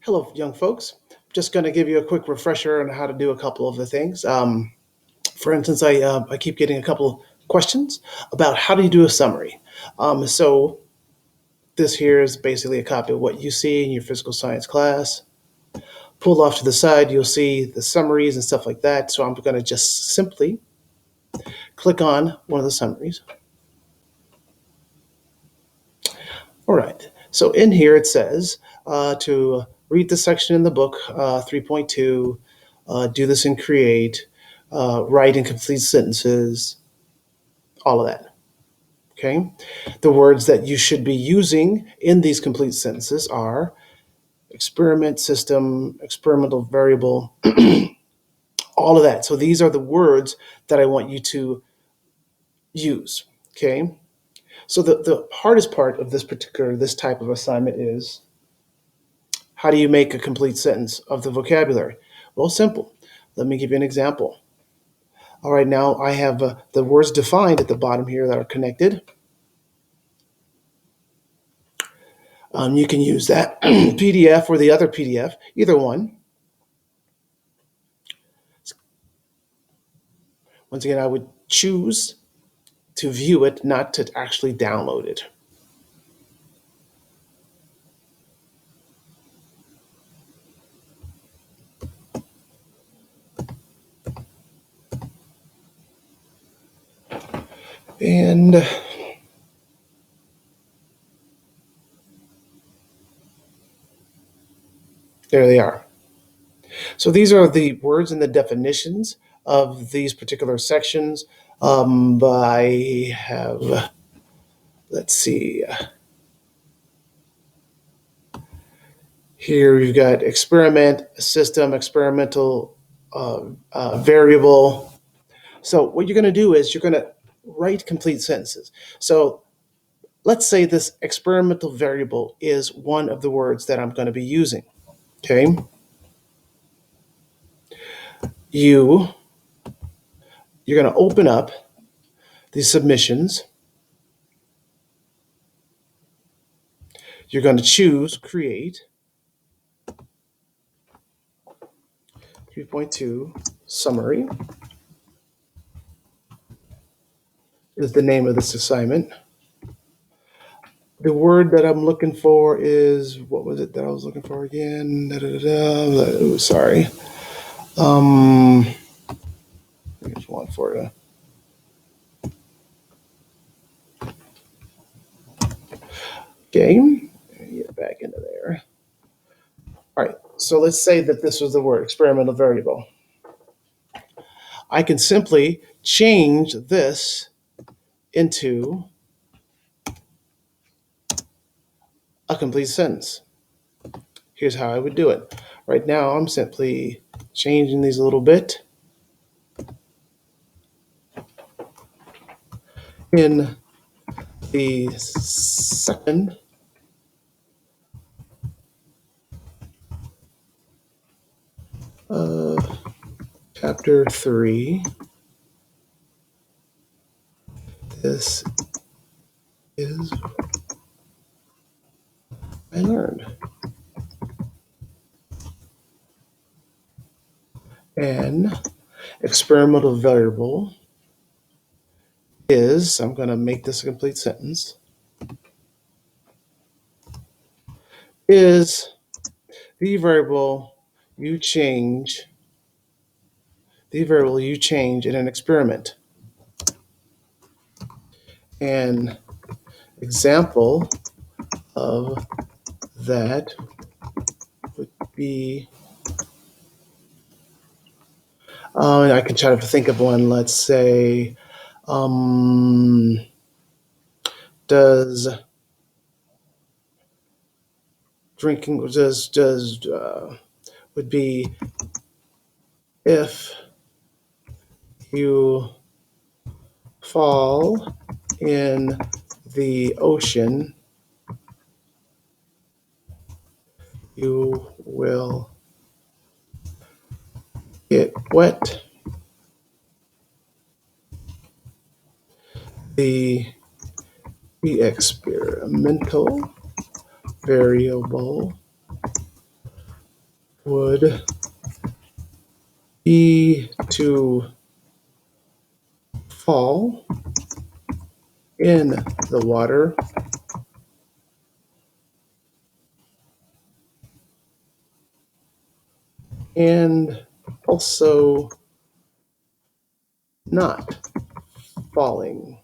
Hello, young folks. Just going to give you a quick refresher on how to do a couple of the things. For instance, I keep getting a couple questions about how do you do a summary. So this here is basically a copy of what you see in your physical science class. Pulled off to the side, you'll see the summaries and stuff like that. So I'm going to just simply click on one of the summaries. All right. So in here it says to read the section in the book 3.2, do this in Create, write and complete sentences, all of that. Okay. The words that you should be using in these complete sentences are experiment, system, experimental variable, all of that. So these are the words that I want you to use. Okay. So the hardest part of this type of assignment is how do you make a complete sentence of the vocabulary? Well, simple. Let me give you an example. All right, now I have the words defined at the bottom here that are connected. You can use that PDF or the other PDF, either one. Once again, I would choose to view it, not to actually download it. And there they are. So these are the words and the definitions of these particular sections. I have, let's see, here we've got experiment, system, experimental variable. So what you're going to do is you're going to write complete sentences. So let's say this experimental variable is one of the words that I'm going to be using. Okay. You're going to open up the submissions. You're going to choose create 3.2 summary is the name of this assignment. The word that I'm looking for is, what was it that I was looking for again? Oh, sorry. Here's one for you. Okay, get back into there. All right, so let's say that this was the word experimental variable. I can simply change this into a complete sentence. Here's how I would do it. Right now, I'm simply changing these a little bit. In the second chapter 3, this is I learned. An experimental variable is, I'm going to make this a complete sentence, is the variable you change in an experiment. An example of that would be, I can try to think of one. Let's say, does drinking would be if you fall in the ocean, you will get wet. The experimental variable would be to fall in the water and also not falling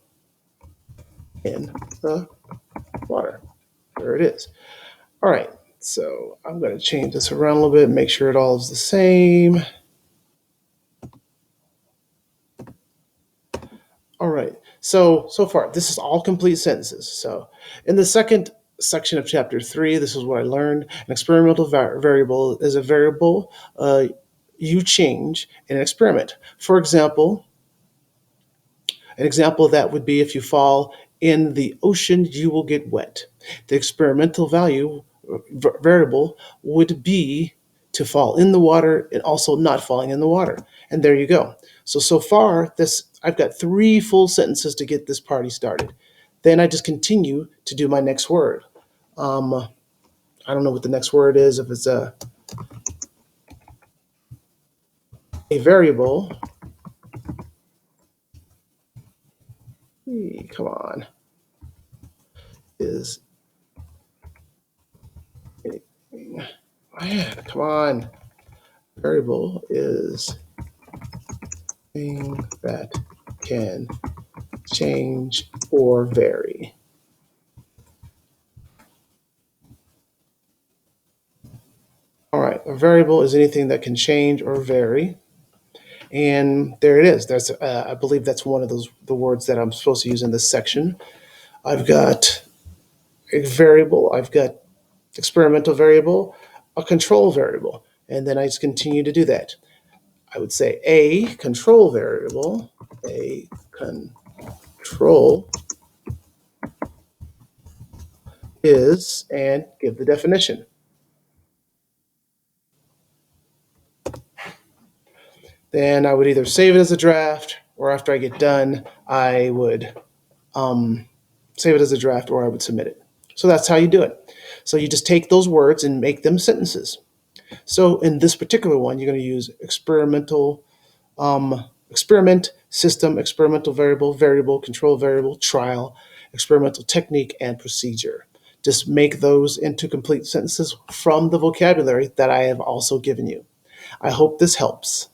in the water. There it is. All right, so I'm going to change this around a little bit, make sure it all is the same. All right, so far, this is all complete sentences. So in the second section of chapter 3, this is what I learned. An experimental variable is a variable you change in an experiment. For example, an example of that would be if you fall in the ocean, you will get wet. The experimental value variable would be to fall in the water and also not falling in the water. And there you go. So far, this I've got 3 full sentences to get this party started. Then I just continue to do my next word. I don't know what the next word is. If it's a variable, come on, is come on. Variable is thing that can change or vary. All right, a variable is anything that can change or vary. And there it is. That's I believe that's one of the words that I'm supposed to use in this section. I've got a variable, I've got experimental variable, a control variable, and then I just continue to do that. I would say a control variable, a control is, and give the definition. Then I would either save it as a draft, or after I get done, I would save it as a draft, or I would submit it. So that's how you do it. So you just take those words and make them sentences. So in this particular one, you're going to use experimental, experiment, system, experimental variable, variable, control variable, trial, experimental technique, and procedure. Just make those into complete sentences from the vocabulary that I have also given you. I hope this helps.